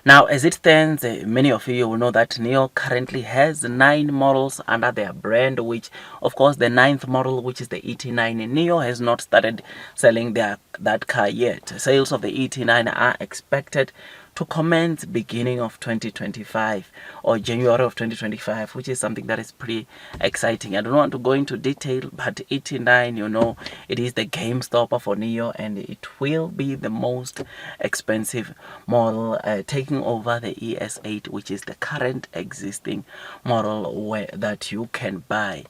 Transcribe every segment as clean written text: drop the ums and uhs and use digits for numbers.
Now, as it stands, many of you will know that Nio currently has 9 models under their brand, which, of course, the ninth model, which is the ET9, Nio has not started selling that car yet. Sales of the ET9 are expected to commence beginning of 2025 or January of 2025, which is something that is pretty exciting. I don't want to go into detail, but 89, it is the game stopper for Nio, and it will be the most expensive model, taking over the ES8, which is the current existing model that you can buy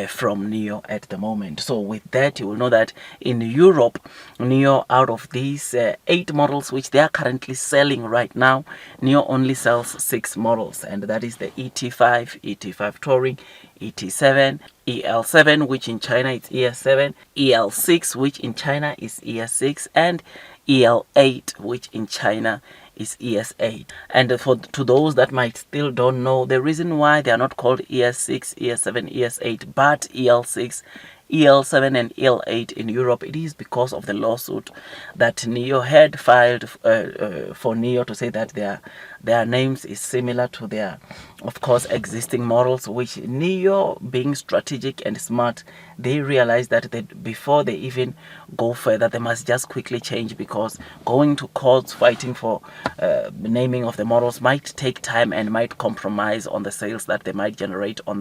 from Nio at the moment. So with that, you will know that in Europe, Nio, out of these 8 models which they are currently selling right now, Nio only sells 6 models, and that is the ET5, ET5 Touring, ET7, EL7, which in China is ES7, EL6, which in China is ES6, and EL8, which in China is ES8. And to those that might still don't know, the reason why they are not called ES6, ES7, ES8, but EL6, EL7 and EL8 in Europe, it is because of the lawsuit that Nio had filed for Nio to say that their names is similar to their, of course, existing models, which Nio, being strategic and smart, they realized that before they even go further, they must just quickly change, because going to courts fighting for naming of the models might take time and might compromise on the sales that they might generate on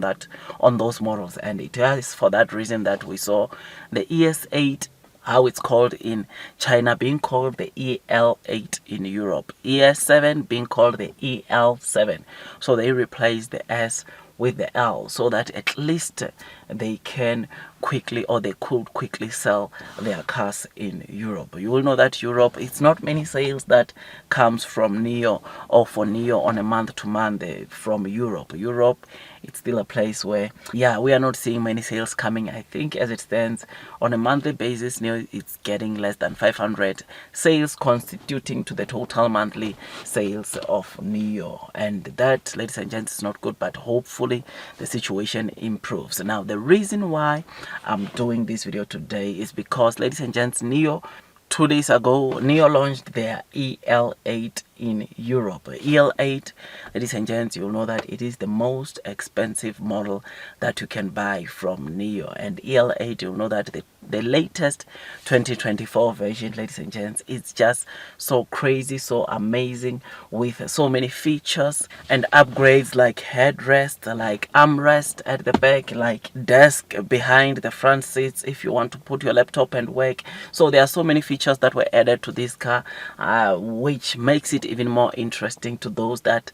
those models. And it is for that reason that we saw the ES8, how it's called in China, being called the EL8 in Europe, ES7 being called the EL7. So they replaced the S with the L, so that at least they can quickly, or they could quickly, sell their cars in Europe. You will know that Europe, it's not many sales that comes from Nio or for Nio on a month to month from Europe. It's still a place where, yeah, we are not seeing many sales coming. I think as it stands on a monthly basis, Nio, it's getting less than 500 sales, constituting to the total monthly sales of Nio. And that, ladies and gents, is not good, but hopefully the situation improves. Now, the reason why I'm doing this video today is because, ladies and gents, Nio, 2 days ago, Nio launched their EL8 in Europe. EL8, ladies and gents, you'll know that it is the most expensive model that you can buy from Nio. And EL8, you'll know that the latest 2024 version, ladies and gents, it's just so crazy, so amazing, with so many features and upgrades like headrest, like armrest at the back, like desk behind the front seats if you want to put your laptop and work. So there are so many features that were added to this car, which makes it even more interesting to those that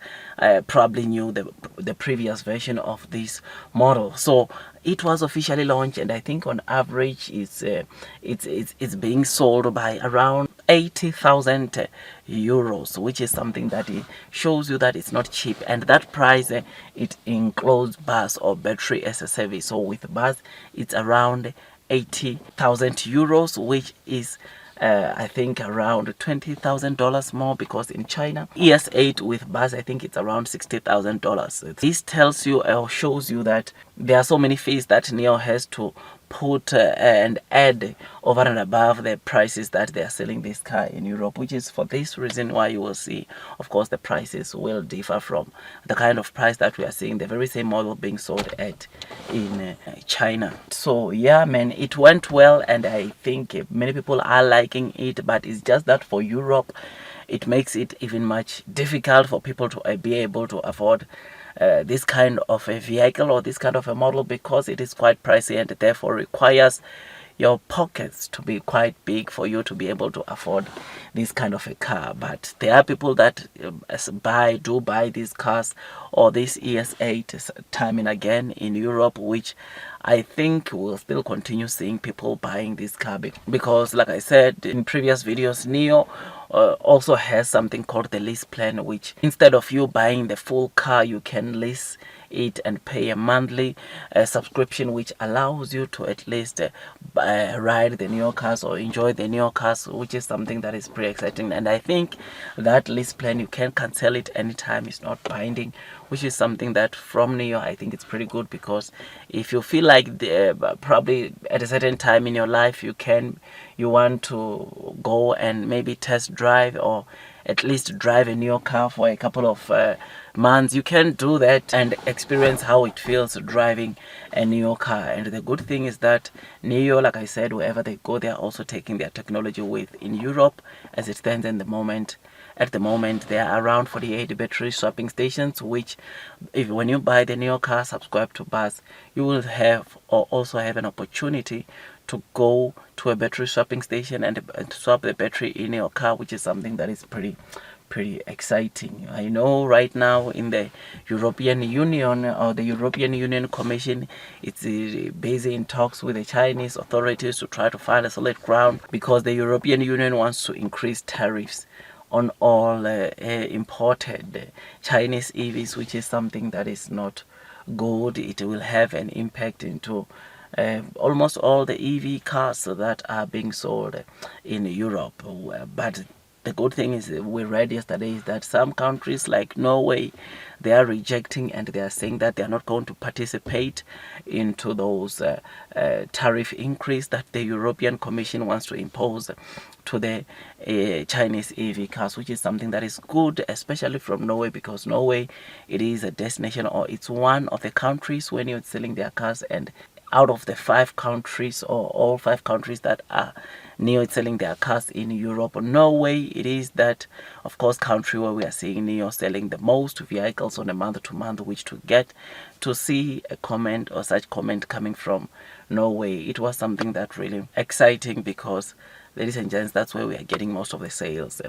probably knew the previous version of this model. So it was officially launched, and I think on average it's being sold by around 80,000 euros, which is something that shows you that it's not cheap. And that price, it includes bus or battery as a service. So with bus, it's around 80,000 euros, which is I think around $20,000 more, because in China, ES8 with bus, I think it's around $60,000. This tells you or shows you that there are so many fees that Nio has to put and add over and above the prices that they are selling this car in Europe, which is for this reason why you will see, of course, the prices will differ from the kind of price that we are seeing the very same model being sold at in China. So yeah, man, it went well, and I think many people are liking it, but it's just that for Europe, it makes it even much difficult for people to be able to afford this kind of a vehicle or this kind of a model, because it is quite pricey and therefore requires your pockets to be quite big for you to be able to afford this kind of a car. But there are people that do buy these cars or this ES8 time and again in Europe, which I think we'll still continue seeing people buying this car, because like I said in previous videos, Nio also has something called the lease plan, which instead of you buying the full car, you can lease it and pay a monthly subscription, which allows you to at least ride the Nio cars or enjoy the Nio cars, which is something that is pretty exciting. And I think that lease plan, you can cancel it anytime, it's not binding, which is something that from Nio I think it's pretty good, because if you feel like probably at a certain time in your life you want to go and maybe test drive or at least drive a Nio car for a couple of months, you can do that and experience how it feels driving a Nio car. And the good thing is that Nio, like I said, wherever they go, they are also taking their technology with. In Europe, as it stands in the moment, at the moment, there are around 48 battery swapping stations, which when you buy the Nio car, subscribe to Buzz, you will have or also have an opportunity to go to a battery swapping station and swap the battery in your car, which is something that is pretty exciting. I know right now in the European Union, or the European Union Commission, it's busy in talks with the Chinese authorities to try to find a solid ground, because the European Union wants to increase tariffs on all imported Chinese EVs, which is something that is not good. It will have an impact into almost all the EV cars that are being sold in Europe. But the good thing is, we read yesterday, is that some countries like Norway, they are rejecting and they are saying that they are not going to participate into those tariff increase that the European Commission wants to impose to the Chinese EV cars, which is something that is good, especially from Norway, because Norway, it is a destination, or it's one of the countries when you're selling their cars. And out of the 5 countries, or all 5 countries that are Nio selling their cars in Europe, Norway, it is that, of course, country where we are seeing Nio selling the most vehicles on a month-to-month, which to get to see a comment or such comment coming from Norway, it was something that really exciting, because, ladies and gents, that's where we are getting most of the sales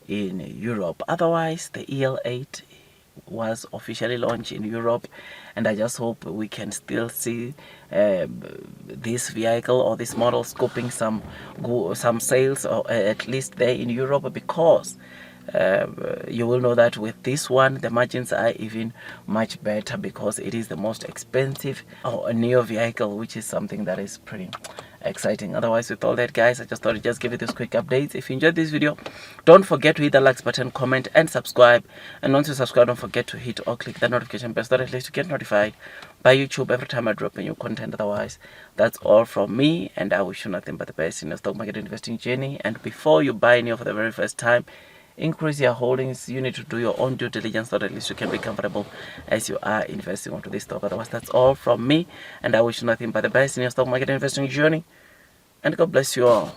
in Europe. Otherwise, the EL8 was officially launched in Europe, and I just hope we can still see this vehicle or this model scoping some sales, or at least there in Europe, because you will know that with this one the margins are even much better, because it is the most expensive or a Nio vehicle, which is something that is pretty exciting. Otherwise, with all that, guys, I just thought I'd just give you this quick update. If you enjoyed this video, don't forget to hit the likes button, comment and subscribe. And once you subscribe, don't forget to hit or click the notification bell, so that at least you get notified by YouTube every time I drop a new content. Otherwise, that's all from me, and I wish you nothing but the best in your stock market investing journey. And before you buy Nio for the very first time, increase your holdings. You need to do your own due diligence, so that at least you can be comfortable as you are investing onto this stock. Otherwise, that's all from me, and I wish you nothing but the best in your stock market investing journey, and God bless you all.